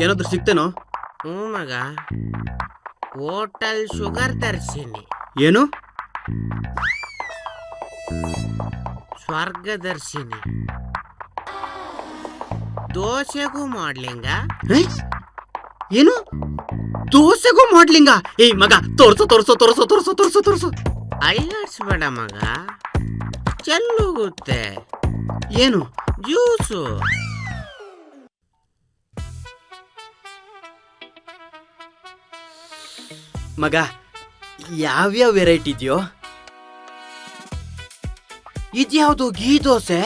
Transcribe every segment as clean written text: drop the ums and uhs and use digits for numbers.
ಏನಾದ್ರೂ ಸಿಗ್ತೇನೋ? ಹ್ಞೂ ಮಗ, ಹೋಟೆಲ್ ಶುಗರ್ ದರ್ಶಿನಿ. ಏನು? ಸ್ವರ್ಗದರ್ಶಿನಿ ದೋಸೆಗೂ ಮಾಡ್ಲಿಂಗ. ಏನು? ದೋಸೆಗೂ ಮಾಡ್ಲಿಂಗ? ಏಯ್ ಮಗ, ತೋರ್ಸು ತೋರ್ಸು ತೋರ್ಸು ತೋರ್ಸು ತೋರ್ಸು ತೋರ್ಸು. ಅಲ್ಲಾಡ್ಸ್ಬೇಡ ಮಗ, ಚೆಲ್ಲೋಗುತ್ತೆ. ಏನು? ಜ್ಯೂಸು. ಮಗ, ಯಾವ್ಯಾವ ವೆರೈಟಿ ಇದೆಯೋ? ಇದ್ಯಾವುದು ಗೀ ದೋಸೆ?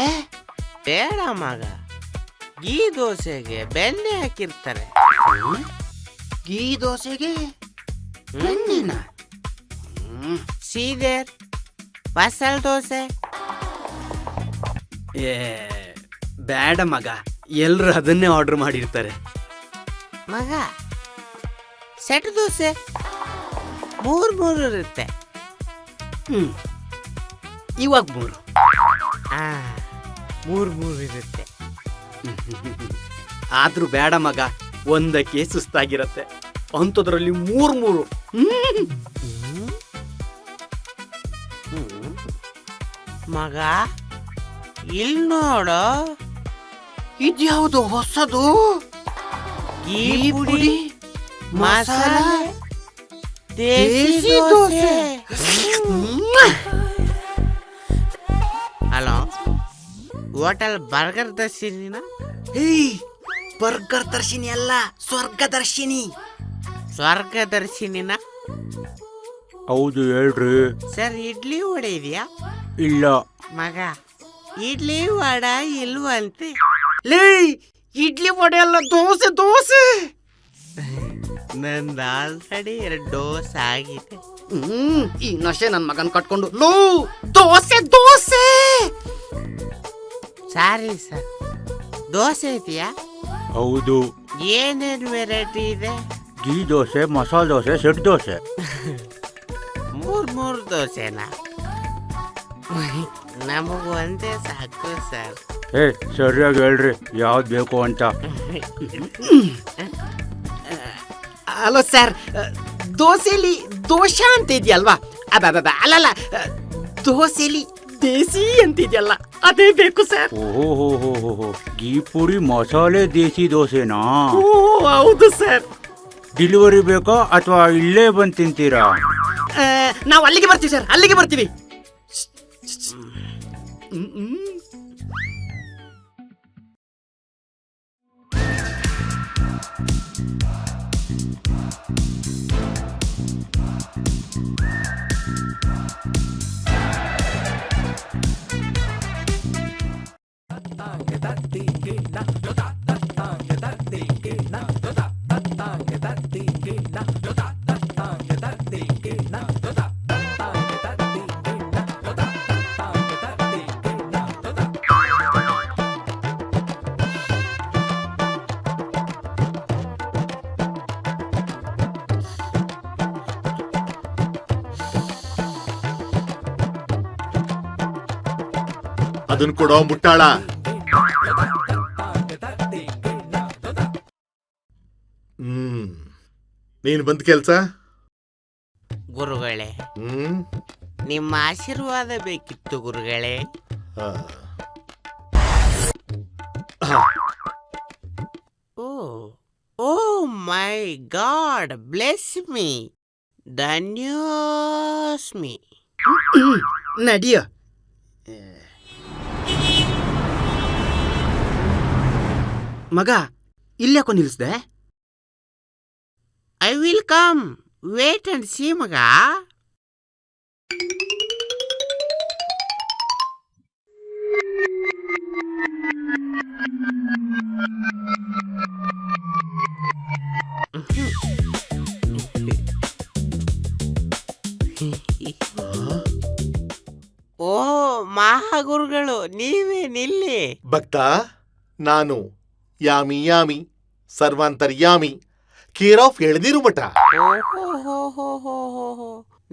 ಬೇಡ ಮಗ, ಗೀ ದೋಸೆಗೆ ಬೆಣ್ಣೆ ಹಾಕಿರ್ತಾರೆ. ಗೀ ದೋಸೆಗೆ ಬೆಣ್ಣೆನ? ಸೀದೆ ಮಸಾಲೆ ದೋಸೆ. ಬೇಡ ಮಗ, ಎಲ್ರು ಅದನ್ನೇ ಆರ್ಡರ್ ಮಾಡಿರ್ತಾರೆ. ಮಗ, ಸೆಟ್ ದೋಸೆ ಮೂರು ಇರುತ್ತೆ. ಇವಾಗ ಮೂರು ಇರುತ್ತೆ. ಆದ್ರೂ ಬೇಡ ಮಗ, ಒಂದಕ್ಕೆ ಸುಸ್ತಾಗಿರತ್ತೆ. ಅಂಥದ್ರಲ್ಲಿ ಮೂರು. ಮಗ, ಇಲ್ಲಿ ನೋಡು, ಇದ್ಯಾವುದು ಹೊಸದು? ಗೀ ಪುಡಿ ಮಸಾಲೆ ದೇಸಿ ದೋಸೆ. ಹಲೋ, ಹೋಟೆಲ್ ಬರ್ಗರ್ ದರ್ಶಿನಿನ? ಬರ್ಗರ್ ದರ್ಶಿನಿ ಅಲ್ಲ, ಸ್ವರ್ಗದರ್ಶಿನಿ. ಸ್ವರ್ಗದರ್ಶಿನಿನ? ಹೌದು, ಹೇಳ್ರಿ. ಸರ್, ಇಡ್ಲಿ ವಡೆ ಇದೆಯಾ? ಇಲ್ಲ ಮಗ, ಇಡ್ಲಿ ವಡ ಇಲ್ವಂತೆ. ಇಡ್ಲಿ ವಡೆ ಅಲ್ಲ, ದೋಸೆ ದೋಸೆ. ನಂದು ಆಲ್ರೆಡಿ 2 ಡೋಸ್ ಆಗಿದೆ. ಈ ನಶೆ ನನ್ನ ಮಗನ್ ಕಟ್ಕೊಂಡು ದೋಸೆ ದೋಸೆ. ಸಾರಿ ಸರ್, ದೋಸೆ ಇದೆಯಾ? ಹೌದು. ಏನೇನು ವೆರೈಟಿ ಇದೆ? ಗೀ ದೋಸೆ, ಮಸಾಲೆ ದೋಸೆ, ಸೆಟ್ ದೋಸೆ. ಮೂರು ದೋಸೆನಾ? ನಮಗೂ ಒಂದೇ ಸಾಕು ಸರ್. ಸರಿಯಾಗಿ ಹೇಳ್ರಿ, ಯಾವ್ದು ಬೇಕು ಅಂತ. ಹಲೋ ಸರ್, ದೋಸೆಲಿ ದೋಷಾ ಅಂತ ಇದೆಯಲ್ವಾ? ಅಲ್ಲಲ್ಲ, ದೋಸೆಲಿ ದೇಸಿ ಅಂತ ಇದೆಯಲ್ಲ, ಅದೇ ಬೇಕು ಸರ್. ಓಹೋ, ಗೀ ಪುಡಿ ಮಸಾಲೆ ದೇಸಿ ದೋಸೆನಾ? ಹೌದು ಸರ್. ಡೆಲಿವರಿ ಬೇಕಾ ಅಥವಾ ಇಲ್ಲೇ ಬಂದು ತಿಂತೀರಾ? ನಾವು ಅಲ್ಲಿಗೆ ಬರ್ತೀವಿ ಸರ್, ಅಲ್ಲಿಗೆ ಬರ್ತೀವಿ. ಅದನ್ ಕೊಡೋ ಮುಟ್ಟಾಳ. ನೀನ್ ಬಂದ ಕೆಲ್ಸ? ಗುರುಗಳೇ, ನಿಮ್ಮ ಆಶೀರ್ವಾದ ಬೇಕಿತ್ತು ಗುರುಗಳೇ. Oh my god, bless me, ಧನ್ಯೋಸ್ಮಿ. ನಡಿಯ ಮಗ, ಇಲ್ಯಾಕೋ ನಿಲ್ಸ್ದೆ? I will come, wait and see ಮಗ. ಓ ಮಹಾಗುರುಗಳು, ನೀವೇ ನಿಲ್ಲಿ. ಭಕ್ತ, ನಾನು ಯಾಮಿ ಸರ್ವಾಂತರ್ಯಾಮಿ, ಕೇರ್ ಆಫ್ ಎಳ್ದಿರು ಮಠ.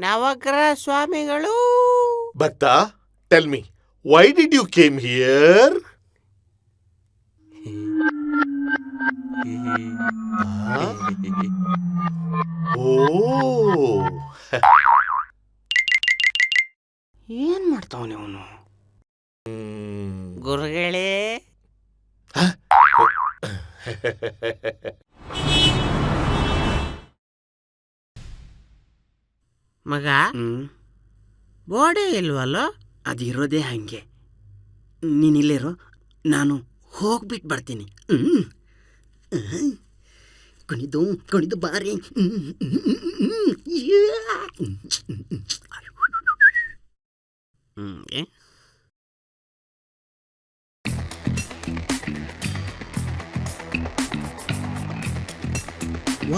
ನವಗ್ರಹ ಸ್ವಾಮಿಗಳು. ಭಕ್ತ, tell me, why did you came here? ಆ? ಓ ಏನ್ ಮಾಡ್ತಾವನೆ ಅವನು? ಗುರುಗಳೇ, ಮಗ ಬೋಡೆ ಇಲ್ವಲ್ಲೋ? ಅದಿರೋದೇ ಹಂಗೆ. ನೀನಿಲ್ಲಿರೋ, ನಾನು ಹೋಗ್ಬಿಟ್ಟು ಬರ್ತೀನಿ. ಕುಣಿದು ಕುಣಿದು ಬಾರಿ. ಏ?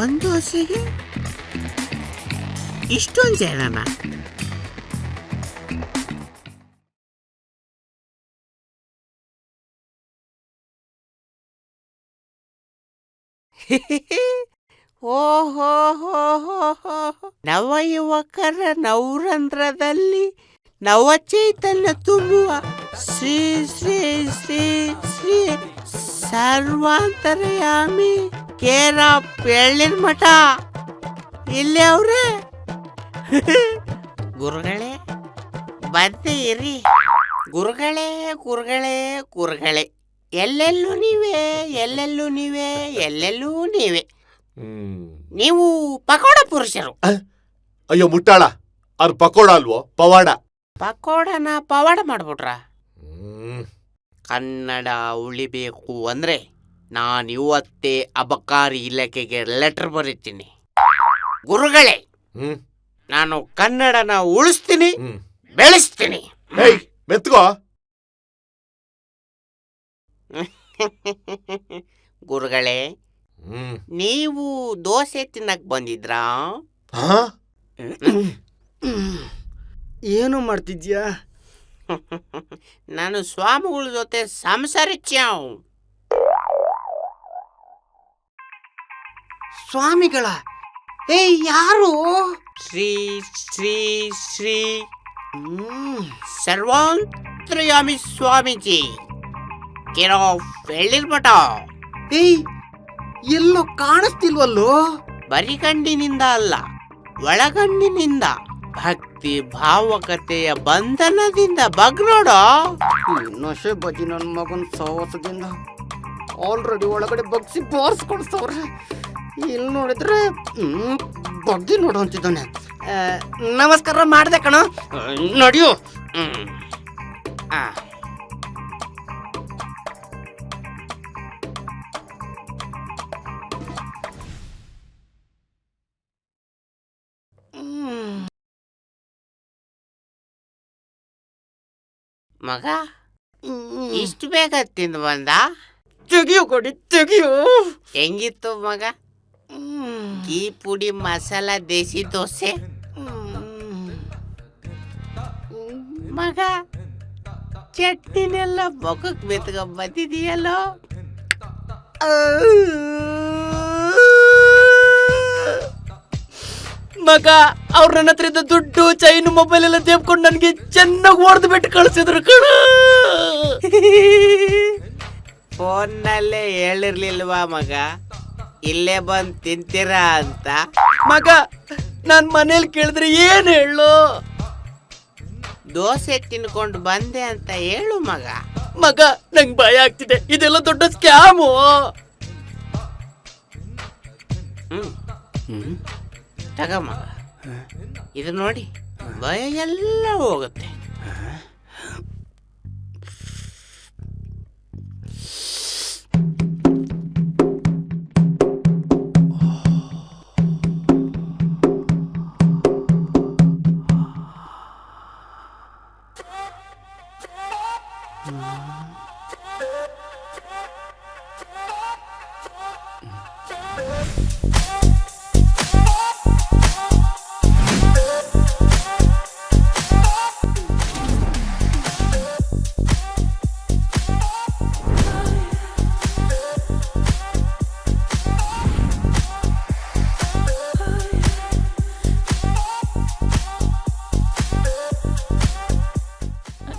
ಒಂದು ದೋಸೆಗೆ ಇಷ್ಟೊಂದು ಜನನ? ಓಹೋ ನವ ಯುವಕರ ನವರಂಧ್ರದಲ್ಲಿ ನವ ಚೈತನ್ಯ ತುಂಬುವ ಶ್ರೀ ಶ್ರೀ ಶ್ರೀ ಶ್ರೀ ಸರ್ವಾಂತರ್ಯಾಮಿ ಕೇರಪ್ ಎಳ್ಳಿನ ಮಠ ಇಲ್ಲೇ ಅವ್ರೆ. ಗುರುಗಳೇ ಬಂದೇ ಇರಿ. ಗುರುಗಳೇ ಗುರುಗಳೇ ಗುರುಗಳೇ, ಎಲ್ಲೆಲ್ಲೂ ನೀವೇ, ಎಲ್ಲೆಲ್ಲೂ ನೀವೇ, ಎಲ್ಲೆಲ್ಲೂ ನೀವೇ. ನೀವು ಪಕೋಡ ಪುರುಷರು. ಅಯ್ಯೋ ಮುಟ್ಟಾಳ, ಅವ್ರು ಪಕೋಡ ಅಲ್ವೋ, ಪವಾಡ. ಪಕೋಡನ ಪವಾಡ ಮಾಡ್ಬಿಟ್ರ? ಕನ್ನಡ ಉಳಿಬೇಕು ಅಂದ್ರೆ ನಾನು ಇವತ್ತೇ ಅಬಕಾರಿ ಇಲಾಖೆಗೆ ಲೆಟರ್ ಬರೀತೀನಿ. ಗುರುಗಳೇ, ನಾನು ಕನ್ನಡನ ಉಳಿಸ್ತೀನಿ, ಬೆಳೆಸ್ತೀನಿ. ಏಯ್ ಮೆತ್ಕೋ. ಗುರುಗಳೇ, ನೀವು ದೋಸೆ ತಿನ್ನಕ್ ಬಂದಿದ್ರಾ? ಏನು ಮಾಡ್ತಿದ್ಯಾ? ನಾನು ಸ್ವಾಮಿಗಳ ಜೊತೆ ಸಂಸಾರಿಚ್ಯಾವ್. ಸ್ವಾಮಿಗಳ? ಏಯ್ ಯಾರು? ಶ್ರೀ ಶ್ರೀ ಶ್ರೀ ಸರ್ವಾಂತರ್ಯಾಮಿ ಸ್ವಾಮೀಜಿ, ಹೇಳಿರ್ಮಠ. ಏಯ್ ಎಲ್ಲೋ ಕಾಣಿಸ್ತಿಲ್ವಲ್ಲೋ? ಬರಿಗಣ್ಣಿನಿಂದ ಅಲ್ಲ, ಒಳಗಣ್ಣಿನಿಂದ ಭಕ್ತಿ ಭಾವಕತೆಯ ಬಂಧನದಿಂದ ಬಗ್ನೋಡೋ. ನಶೆ ಬಜಿ ನನ್ನ ಮಗನ ಸಾಹಸದಿಂದ ಆಲ್ರೆಡಿ ಒಳಗಡೆ ಬಗ್ಸಿ ಬಾರಿಸ್ಕೊಡ್ಸವ್ರೆ. ಇಲ್ಲಿ ನೋಡಿದ್ರೆ ಬಗ್ಗಿ ನೋಡು ಅಂತಿದ್ದಾನೆ. ನಮಸ್ಕಾರ ಮಾಡಿದೆ ಕಣ, ನಡಿಯೋ. ಮಗ ಇಷ್ಟು ಬೇಗ ತಿಂದು ಬಂದ? ತೆಗಿಯೋ ಕೊಡಿ, ತೆಗಿಯೋ. ಹೆಂಗಿತ್ತು ಮಗ? ಗೀ ಪುಡಿ ಮಸಾಲ ದೇಸಿ ದೋಸೆ ಮಗ. ಚಟ್ನಿನೆಲ್ಲ ಮೊಗಕ್ ಬೆತ್ಕೊಂಡ್ ಬಂದಿದೀಯಲ್ಲೋ. ಮಗ, ಅವ್ರ ನನ್ನ ಹತ್ರ ಇದ್ದ ದುಡ್ಡು, ಚೈನ್, ಮೊಬೈಲ್ ಎಲ್ಲ ದೇಬ್ಕೊಂಡು ನನ್ಗೆ ಚೆನ್ನಾಗಿ ಹೊಡೆದು ಬಿಟ್ಟು ಕಳಿಸಿದ್ರು ಕಣ. ಫೋನ್ನಲ್ಲೇ ಹೇಳಿರ್ಲಿಲ್ವಾ ಮಗ ಇಲ್ಲೇ ಬಂದು ತಿಂತೀರಾ ಅಂತ? ಮಗ, ನಾನ್ ಮನೇಲಿ ಕೇಳಿದ್ರೆ ಏನ್ ಹೇಳು? ದೋಸೆ ತಿನ್ಕೊಂಡು ಬಂದೆ ಅಂತ ಹೇಳು ಮಗ. ಮಗ, ನಂಗೆ ಭಯ ಆಗ್ತಿದೆ, ಇದೆಲ್ಲ ದೊಡ್ಡ ಸ್ಕ್ಯಾಮು. ತಗ ಮಗ, ಇದು ನೋಡಿ, ಭಯ ಎಲ್ಲ ಹೋಗುತ್ತೆ.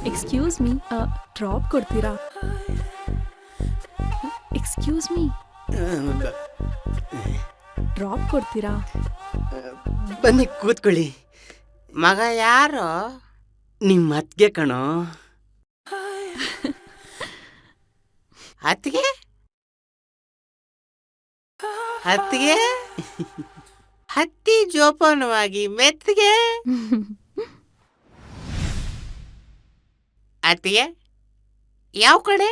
ಎಕ್ಸ್ಕ್ಯೂಸ್ ಮೀ, ಡ್ರಾಪ್ ಕೊಡ್ತೀರಾ? ಎಕ್ಸ್ಕ್ಯೂಸ್ ಮೀ, ಡ್ರಾಪ್ ಕೊಡ್ತೀರಾ? ಬನ್ನಿ ಕೂತ್ಕೊಳ್ಳಿ. ಮಗ ಯಾರು? ನಿಮ್ಮ ಅತ್ಗೆ ಕಣೋ. ಅತ್ತಿಗೆ ಅತ್ತಿಗೆ ಹತ್ತಿ ಜೋಪಾನವಾಗಿ ಮೆತ್ತಿಗೆ. ಅತ್ತಿಗೆ ಯಾವ ಕಡೆ?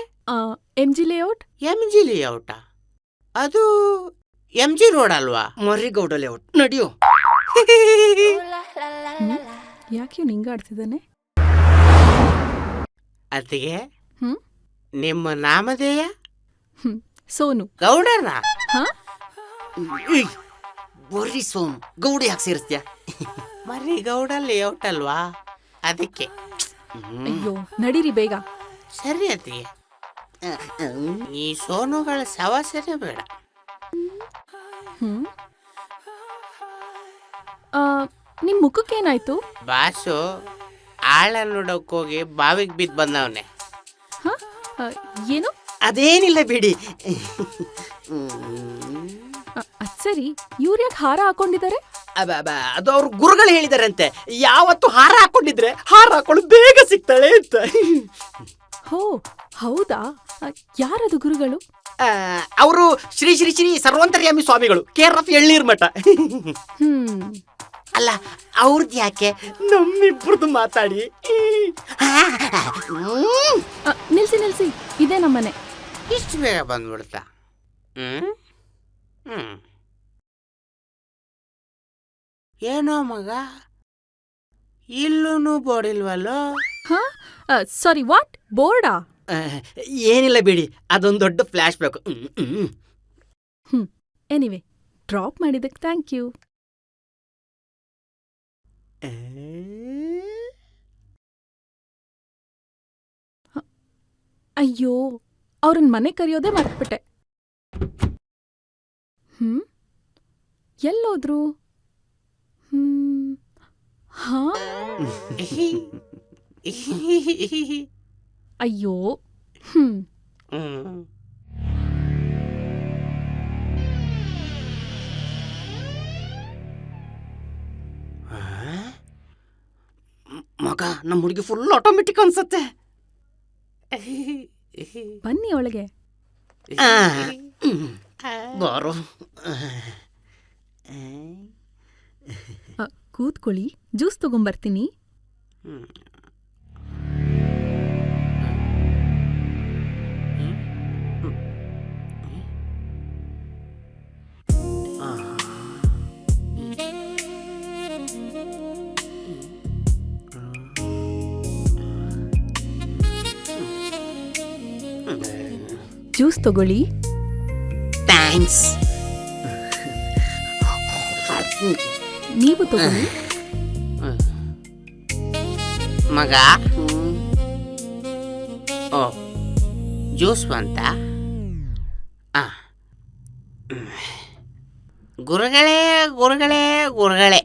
MG layout. MG ಲೇಔಟ? ಅದು MG ರೋಡ್ ಅಲ್ವಾ? ಮರಿಗೌಡ ಲೇಔಟ್. ನಡಿಯೋ. ಯಾಕೆ ಇವ್ನು ಹಿಂಗಾಡ್ತಿದ್ದಾನೆ? ಅತ್ತಿಗೆ ಹ್ಮ್ ನಿಮ್ಮ ನಾಮಧೇಯ? ಸೋನು. ಗೌಡನ? ಹಾ ಬರ್ರಿ ಸೋನು, ಗೌಡಿ ಯಾಕೆ ಸೇರಿಸ್ತೀಯ? ಮರಿಗೌಡ ಲೇಔಟ್ ಅಲ್ವಾ, ಅದಕ್ಕೆ. ಅಯ್ಯೋ ನಡೀರಿ ಬೇಗ. ಸರಿ ಅತ್ತಿಗೆ, ಈ ಸೋನುಗಳ ಸವಾಸನೆ ಬೇಡ. ನಿಮ್ ಮುಖಕ್ಕೇನಾಯ್ತು? ಬಾಸು ಆಳ ನೋಡೋಕೋಗಿ ಬಾವಿಗೆ ಬಿದ್ದು ಬಂದವನೆ. ಹ? ಏನು? ಅದೇನಿಲ್ಲ ಬಿಡಿ. ಅದ್ ಸರಿ, ಇವ್ರು ಯಾಕೆ ಹಾರ ಹಾಕೊಂಡಿದ್ದಾರೆ? ಅದು ಅವ್ರ ಗುರುಗಳು ಹೇಳಿದಾರಂತೆ, ಯಾವತ್ತು ಹಾರ ಹಾಕೊಂಡಿದ್ರೆ ಹಾರ ಹಾಕೊಂಡು ಬೇಗ ಸಿಗ್ತಾಳೆ ಅಂತ. ಹೋ ಹೌದಾ? ಯಾರದು ಗುರುಗಳು? ಅವರು ಶ್ರೀ ಶ್ರೀ ಶ್ರೀ ಸರ್ವಂತರ್ಯಾಮಿ ಸ್ವಾಮಿಗಳು, KRF ಎಳ್ನೀರ್ ಮಠ. ಅಲ್ಲ ಅವ್ರದ್ದು ಯಾಕೆ, ನಮ್ಮಿಬ್ರದ್ದು ಮಾತಾಡಿ. ನಿಲ್ಸಿ ನಿಲ್ಸಿ, ಇದೇ ನಮ್ಮನೆ. ಇಷ್ಟು ಬೇಗ ಬಂದ್ಬಿಡ್ತಾ? ಏನೋ ಮಗ, ಇಲ್ಲೂ ಬೋರ್ಡಿಲ್ವಲ್ಲೋ? ಸಾರಿ, ವಾಟ್? ಬೋರ್ಡಾ? ಏನಿಲ್ಲ ಬಿಡಿ, ಅದೊಂದು ದೊಡ್ಡ ಫ್ಲಾಶ್ ಬ್ಯಾಕ್. ಎನಿವೆ, ಡ್ರಾಪ್ ಮಾಡಿದ್ದಕ್ಕೆ ಥ್ಯಾಂಕ್ ಯು. ಅಯ್ಯೋ, ಅವ್ರನ್ನ ಮನೆ ಕರೆಯೋದೇ ಮರ್ತ್ಬಿಟ್ಟೆ. ಎಲ್ಲೋದ್ರು? ಹಾ ಅಯ್ಯೋ. ಮಗ, ನಮ್ಮ ಹುಡುಗಿ ಫುಲ್ ಆಟೋಮೆಟಿಕ್ ಅನ್ಸತ್ತೆ. ಬನ್ನಿ ಒಳಗೆ. ಬಾರೋ. ಕೂತ್ಕೊಳ್ಳಿ, ಜ್ಯೂಸ್ ತಗೊಂಬರ್ತೀನಿ. ಜ್ಯೂಸ್ ತಗೊಳ್ಳಿ. ಥ್ಯಾಂಕ್ಸ್. ನೀವು ತಗೊಳ್ಳಿ. ಮಗ, ಓ ಜ್ಯೂಸ್ ಬಂತ? ಗುರುಗಳೇ ಗುರುಗಳೇ ಗುರುಗಳೇ.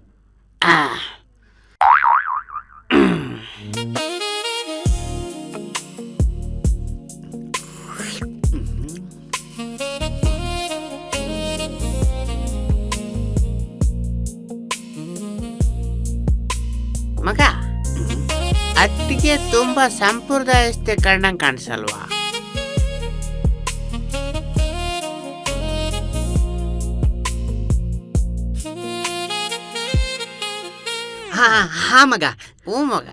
ಮಗ, ಅತ್ತಿಗೆ ತುಂಬಾ ಸಂಪ್ರದಾಯಸ್ಥೆ ಕಂಡಂಗೆ ಕಾಣಿಸಲ್ವಾ? ಹಾ ಮಗ. ಹ್ಞೂ ಮಗ.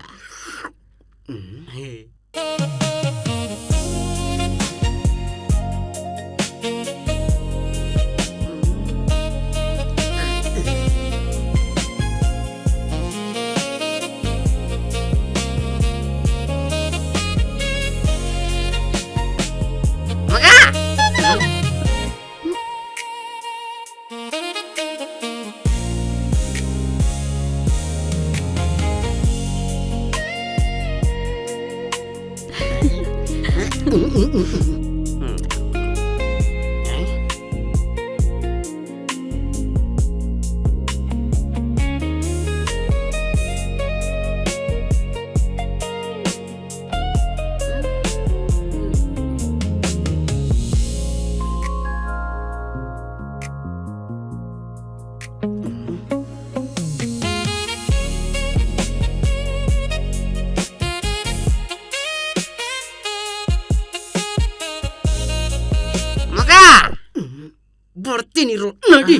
ಬರ್ತೀನಿ ನಡಿ.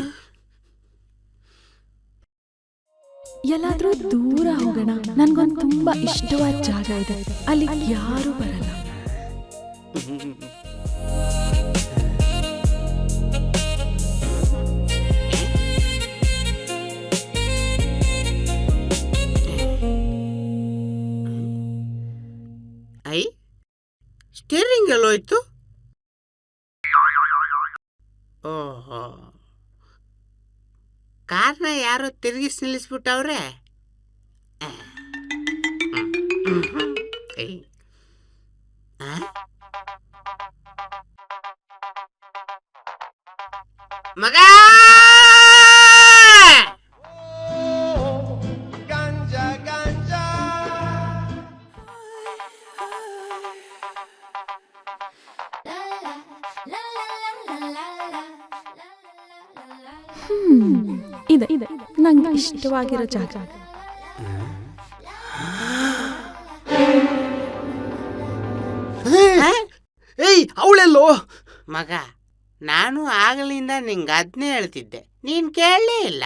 ಎಲ್ಲಾದ್ರೂ ದೂರ ಹೋಗೋಣ. ನನ್ಗೊಂದು ತುಂಬಾ ಇಷ್ಟವಾದ ಜಾಗ ಇದೆ, ಅಲ್ಲಿ ಯಾರು ಬರಲ್ಲ. ಐ ಸ್ಟೀರಿಂಗ್ ಎಲ್ಲೋಯ್ತು? ಓಹೋ, ಕಾರ್ನ ಯಾರೋ ತಿರುಗಿಸಿ ನಿಲ್ಲಿಸ್ಬಿಟ್ಟವ್ರೆ. ಮಗ ಇದೆ ನಂಗೆ ಇಷ್ಟವಾಗಿರೋ ಜಾಗ. ಏಯ್ ಅವಳೆಲ್ಲೋ? ಮಗ, ನಾನು ಆಗಲಿಂದ ನಿಂಗೆ ಅದನ್ನೇ ಹೇಳ್ತಿದ್ದೆ, ನೀನು ಕೇಳಲೇ ಇಲ್ಲ.